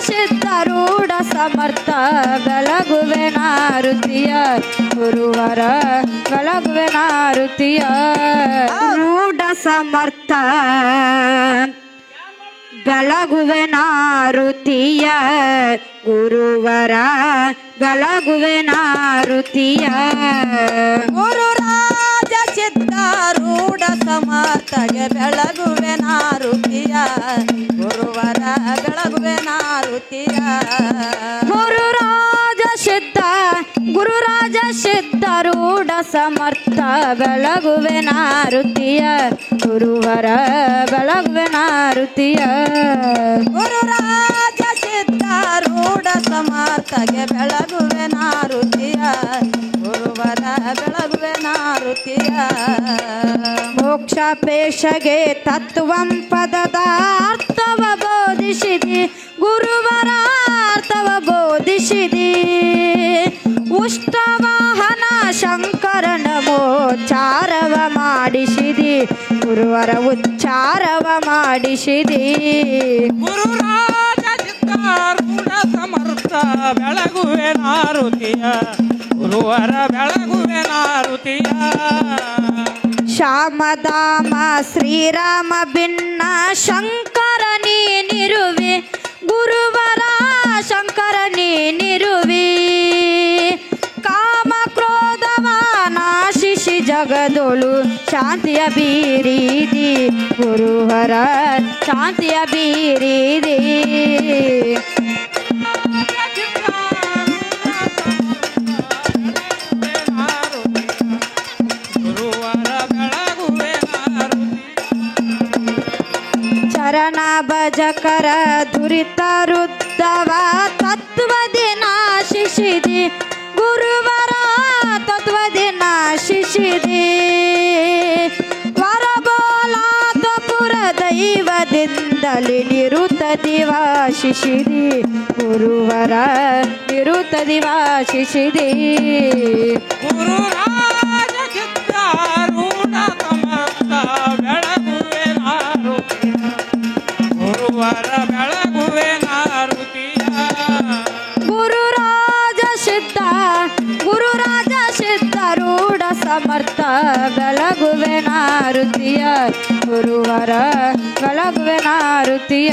ಸಿದ್ಧಾರೂಢ ಸಮರ್ಥ ಬೆಳಗುವೆ ನಾರುತಿಯ ಗುರುವರ ಬೆಳಗುವೆ ನಾರುತಿಯ ರೂಢ ಸಮರ್ಥ ಬೆಳಗುವೆ ನಾರುತಿಯ ಗುರುವರ ಬೆಳಗುವೆ ನಾರುತಿಯ ಗುರುರಾಜ ಸಿದ್ಧಾರೂಢ ಸಮರ್ಥಗೆ ಬೆಳಗುವೆ ನಾರುತಿಯ ಗುರುವರ ಬೆಳಗುವೆ ನಾರುತಿಯ ಗುರುರಾಜ ಸಿದ್ಧಾರೂಢ ಸಮರ್ಥ ಬೆಳಗುವೆ ನಾರುತಿಯ ಗುರುವರ ಬೆಳಗುವೆ ನಾರುತಿಯ ಗುರುರಾಜ ಸಿದ್ಧಾರೂಢ ಸಮರ್ಥಗೆ ಬೆಳಗುವೆ ನಾರುತಿಯ ಗುರುವರ ಬೆಳಗುವೆ ನಾರುತಿಯ ಮೋಕ್ಷ ಪೇಶಗೆ ತತ್ವಂ ಪದದ ಅರ್ಥವ ಬೋಧಿಸಿದಿ ಗುರುವರ ಅರ್ಥವ ಬೋಧಿಸಿದಿ ಉಷ್ಟವಾಹನ ಶಂಕರನ ಮೋಚ್ಚಾರವ ಮಾಡಿಸಿದಿ ಗುರುವರ ಉಚ್ಚಾರವ ಮಾಡಿಸಿದಿ ಗುರುರಾಜ ಸಿದ್ಧಾರೂಢ ಸಮರ್ಥ ಬೆಳಗುವೆ ನಾರುತಿಯ ಗುರುವರ ಬೆಳಗುವೆ ನಾರುತಿಯ ಶ್ಯಾಮಧಾಮ ಶ್ರೀರಾಮ ಭಿನ್ನ ಶಂಕರ ನೀನಿರುವೆ ಗುರುವರ ಶಂಕರ ನೀನಿರುವೆ ಕಾಮ ಕ್ರೋಧವ ನಾಶಿಸಿ ಜಗದೊಳು ಶಾಂತಿಯ ಬೀರಿದಿ ಗುರುವರ ಶಾಂತಿಯ ಬೀರಿದಿ ಚರಣ ಭಜಕರ ದುರಿತ ರುದ್ಧವ ತತ್ವದಿ ನಾಶಿಸಿದಿ ಗುರುವರ ತತ್ವದಿ ನಾಶಿಸಿದಿ ವರಬೋಲಾದಪುರ ದೈವದಿಂದಲೇ ನಿರುತದಿ ವಾಸಿಸಿದಿ ಗುರುವರ ನಿರುತದಿ ವಾಸಿಸಿದಿ ಗುರುರಾಜ ಸಿದ್ಧಾರೂಢ ಸಮರ್ಥ ಬೆಳಗುವೆ ನಾರುತಿಯ ಗುರುವರ ಬೆಳಗುವೆ ನಾರುತಿಯ ಗುರುರಾಜ ಸಿದ್ಧಾರೂಢ ಸಮರ್ಥ ಬೆಳಗುವೆ ನಾರುತಿಯ ಗುರುವರ ಬೆಳಗುವೆ ನಾರುತಿಯ